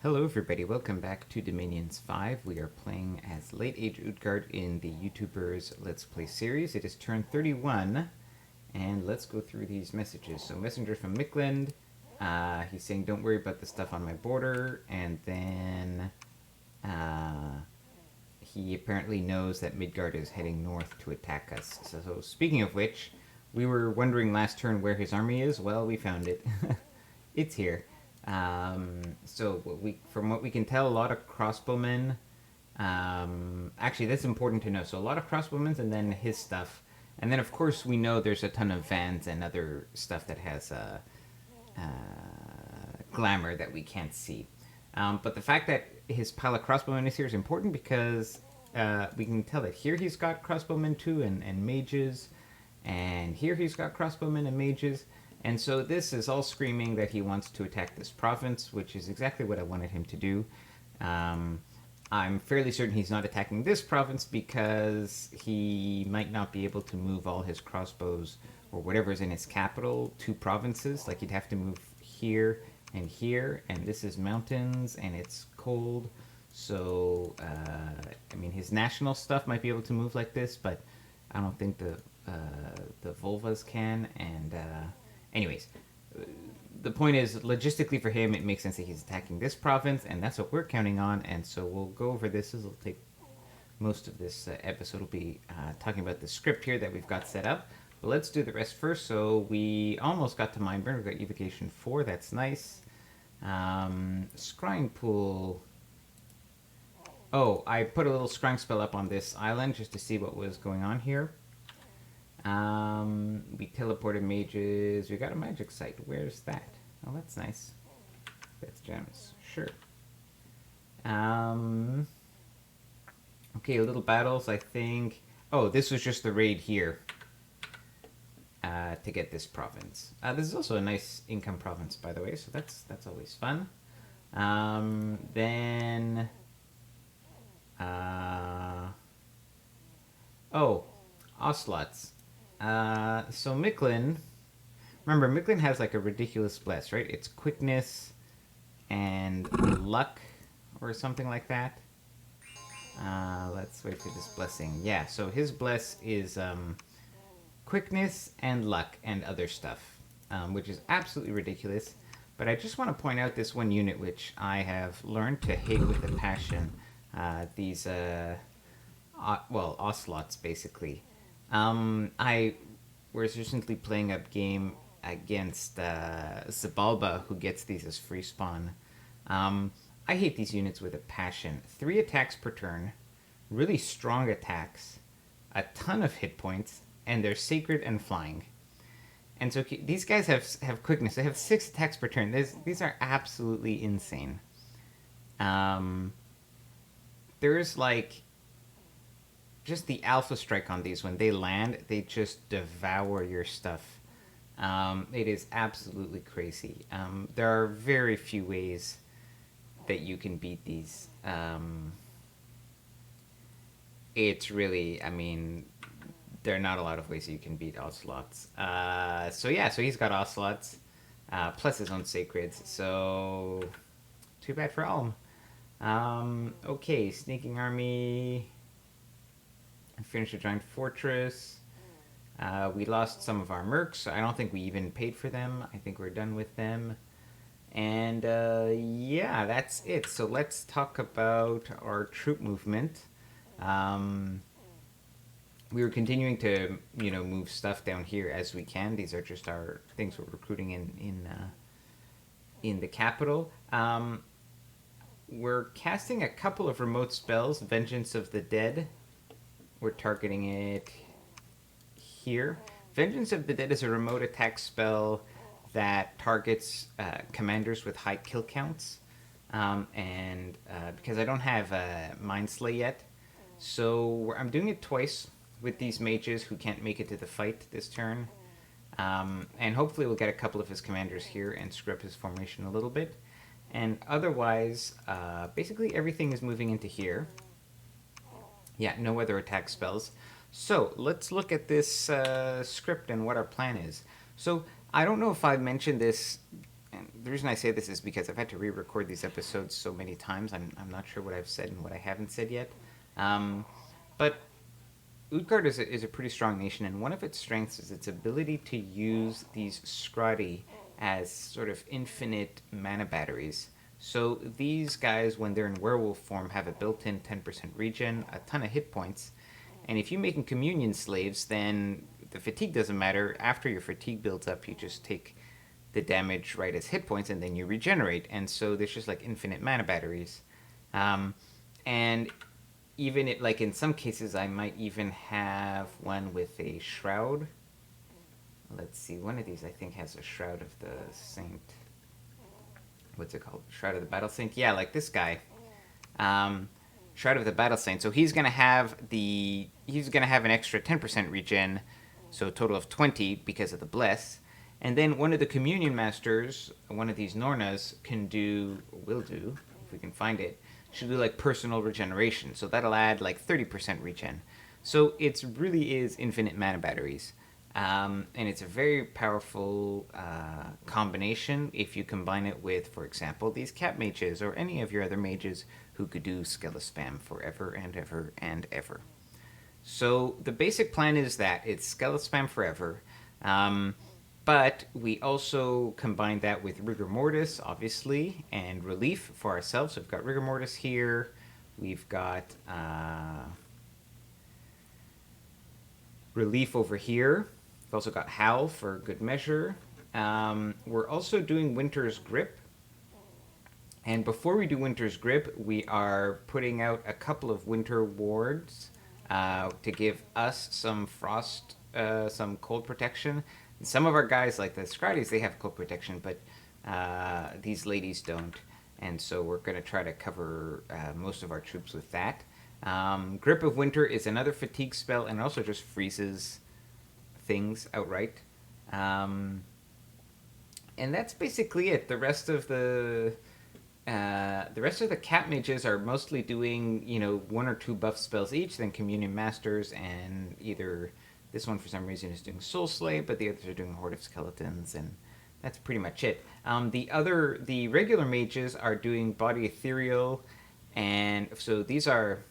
Hello everybody, welcome back to Dominions 5. We are playing as Late Age Utgard in the YouTubers Let's Play series. It is turn 31, and let's go through these messages. So messenger from Mikland, he's saying don't worry about the stuff on my border, and then he apparently knows that Midgard is heading north to attack us. So speaking of which, we were wondering last turn where his army is. Well, we found it. It's here. So from what we can tell, a lot of crossbowmen. Actually, that's important to know. So a lot of crossbowmen, and then his stuff, and then of course we know there's a ton of vans and other stuff that has glamour that we can't see. But the fact that his pile of crossbowmen is here is important because we can tell that here he's got crossbowmen too and mages, and here he's got crossbowmen and mages. And so this is all screaming that he wants to attack this province, which is exactly what I wanted him to do. I'm fairly certain he's not attacking this province because he might not be able to move all his crossbows or whatever's in his capital to provinces. Like he'd have to move here, and this is mountains, and it's cold. So, I mean, his national stuff might be able to move like this, but I don't think the Volvas can, and... Anyways, the point is, logistically for him, it makes sense that he's attacking this province, and that's what we're counting on, and so we'll go over this. This will take most of this episode. Will be talking about the script here that we've got set up, but let's do the rest first. So we almost got to Mindburn. We've got Evocation 4, that's nice. Scrying Pool. Oh, I put a little scrying spell up on this island just to see what was going on here. We teleported mages. We got a magic site. Where's that? Oh, that's nice. That's gems. Sure. Okay, little battles, I think. Oh, this was just the raid here. To get this province. This is also a nice income province, by the way, so that's always fun. Then... Oh, Ocelots. So Miklin, remember Miklin has like a ridiculous bless, right? It's quickness and luck or something like that. Let's wait for this blessing. Yeah, so his bless is quickness and luck and other stuff, which is absolutely ridiculous. But I just want to point out this one unit which I have learned to hate with a passion. These, ocelots basically. I was recently playing a game against Zabalba, who gets these as free spawn. I hate these units with a passion. 3 attacks per turn, really strong attacks, a ton of hit points, and they're sacred and flying. And so these guys have quickness. They have 6 attacks per turn. These are absolutely insane. There's like... just the alpha strike on these, when they land, they just devour your stuff. It is absolutely crazy. There are very few ways that you can beat these. It's really, I mean, there are not a lot of ways that you can beat Ocelots. So he's got Ocelots, plus his own Sacreds, so too bad for Alm. Okay, Sneaking Army... Finished a giant fortress. We lost some of our mercs. I don't think we even paid for them. I think we're done with them. And yeah, that's it. So let's talk about our troop movement. We were continuing to, move stuff down here as we can. These are just our things we're recruiting in the capital. We're casting a couple of remote spells. Vengeance of the Dead. We're targeting it here. Vengeance of the Dead is a remote attack spell that targets commanders with high kill counts. Because I don't have Mind Slay yet, so I'm doing it twice with these mages who can't make it to the fight this turn. And hopefully we'll get a couple of his commanders here and screw up his formation a little bit. And otherwise, basically everything is moving into here. Yeah, no other attack spells. So, let's look at this script and what our plan is. So, I don't know if I mentioned this And the reason I say this is because I've had to re-record these episodes so many times. I'm not sure what I've said and what I haven't said yet. But Utgard is a pretty strong nation, and one of its strengths is its ability to use these Scrati as sort of infinite mana batteries. So these guys, when they're in werewolf form, have a built-in 10% regen, a ton of hit points, and if you make them communion slaves, then the fatigue doesn't matter. After your fatigue builds up, you just take the damage right as hit points, and then you regenerate. And so there's just like infinite mana batteries. And even it, like in some cases, I might even have one with a shroud. Let's see, one of these I think has a Shroud of the Saint. What's it called? Shroud of the Battle Saint? Yeah, like this guy. Shroud of the Battle Saint. So he's gonna have an extra 10% regen, so a total of 20 because of the bless. And then one of the Communion Masters, one of these Nornas, will do, if we can find it, should do like personal regeneration. So that'll add like 30% regen. So it really is infinite mana batteries. And it's a very powerful combination if you combine it with, for example, these cat mages or any of your other mages who could do Skella spam forever and ever and ever. So the basic plan is that it's Skella spam forever, but we also combine that with Rigor Mortis, obviously, and Relief for ourselves. So we've got Rigor Mortis here. We've got Relief over here. We've also got Howl for good measure. We're also doing Winter's Grip. And before we do Winter's Grip, we are putting out a couple of Winter Wards to give us some frost, some cold protection. Some of our guys, like the Scratis, they have cold protection, but these ladies don't. And so we're going to try to cover most of our troops with that. Grip of Winter is another fatigue spell, and also just freezes things outright. And that's basically it. The rest of the cat mages are mostly doing, one or two buff spells each, then Communion Masters, and either this one for some reason is doing Soul Slay, but the others are doing Horde of Skeletons, and that's pretty much it. The regular mages are doing Body Ethereal, and so these are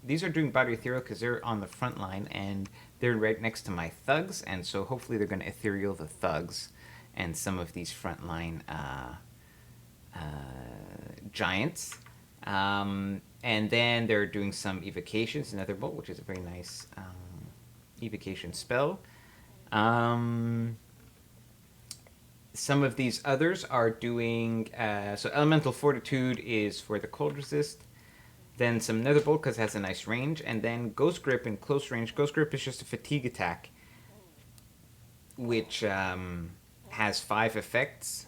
doing Body Ethereal because they're on the front line, and they're right next to my thugs, and so hopefully they're going to Ethereal the thugs and some of these frontline giants. And then they're doing some evocations, another bolt, which is a very nice evocation spell. Some of these others are doing so Elemental Fortitude is for the cold resist, then some Netherbolt because it has a nice range, and then Ghost Grip in close range. Ghost Grip is just a fatigue attack, which has 5 effects.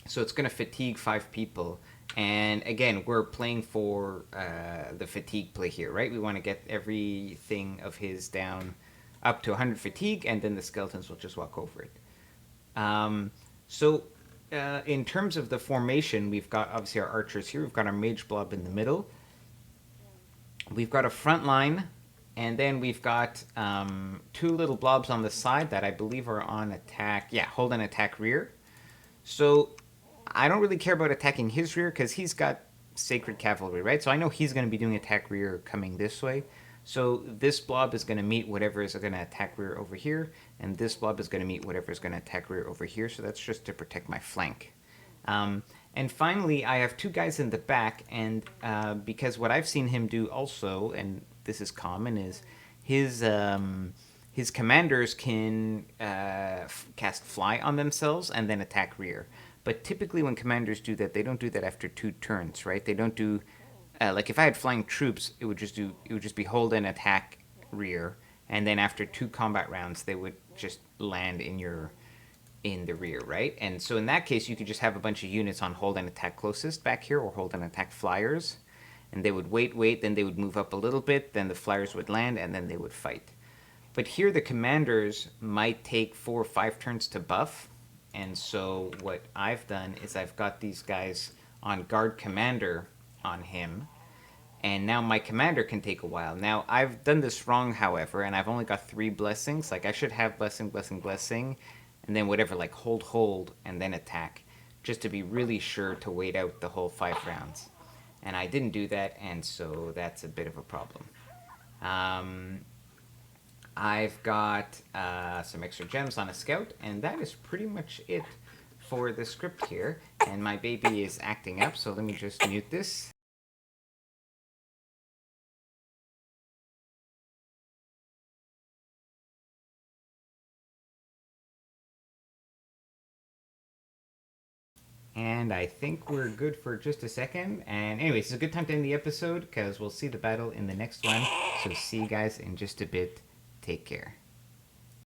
So it's going to fatigue 5 people. And again, we're playing for the fatigue play here, right? We want to get everything of his down up to 100 fatigue, and then the skeletons will just walk over it. In terms of the formation, we've got obviously our archers here. We've got our mage blob in the middle. We've got a front line, and then we've got 2 little blobs on the side that I believe are on attack. Yeah, hold and attack rear. So I don't really care about attacking his rear because he's got Sacred Cavalry, right? So I know he's going to be doing attack rear coming this way. So this blob is going to meet whatever is going to attack rear over here, and this blob is going to meet whatever is going to attack rear over here. So that's just to protect my flank. And finally, I have 2 guys in the back, and because what I've seen him do also, and this is common, is his commanders can cast Fly on themselves and then attack rear. But typically when commanders do that, they don't do that after 2 turns, right? They don't do... like if I had flying troops, it would just be hold and attack rear, and then after 2 combat rounds, they would just land in the rear, right? And so in that case, you could just have a bunch of units on hold and attack closest back here, or hold and attack flyers, and they would wait, then they would move up a little bit, then the flyers would land, and then they would fight. But here the commanders might take 4 or 5 turns to buff, and so what I've done is I've got these guys on guard commander on him, and now my commander can take a while. Now, I've done this wrong, however, and I've only got 3 blessings. Like, I should have blessing, blessing, blessing, and then whatever, like hold, and then attack, just to be really sure to wait out the whole 5 rounds. And I didn't do that, and so that's a bit of a problem. I've got some extra gems on a scout, and that is pretty much it for the script here. And my baby is acting up, so let me just mute this. And I think we're good for just a second. And anyways, it's a good time to end the episode because we'll see the battle in the next one. So see you guys in just a bit. Take care.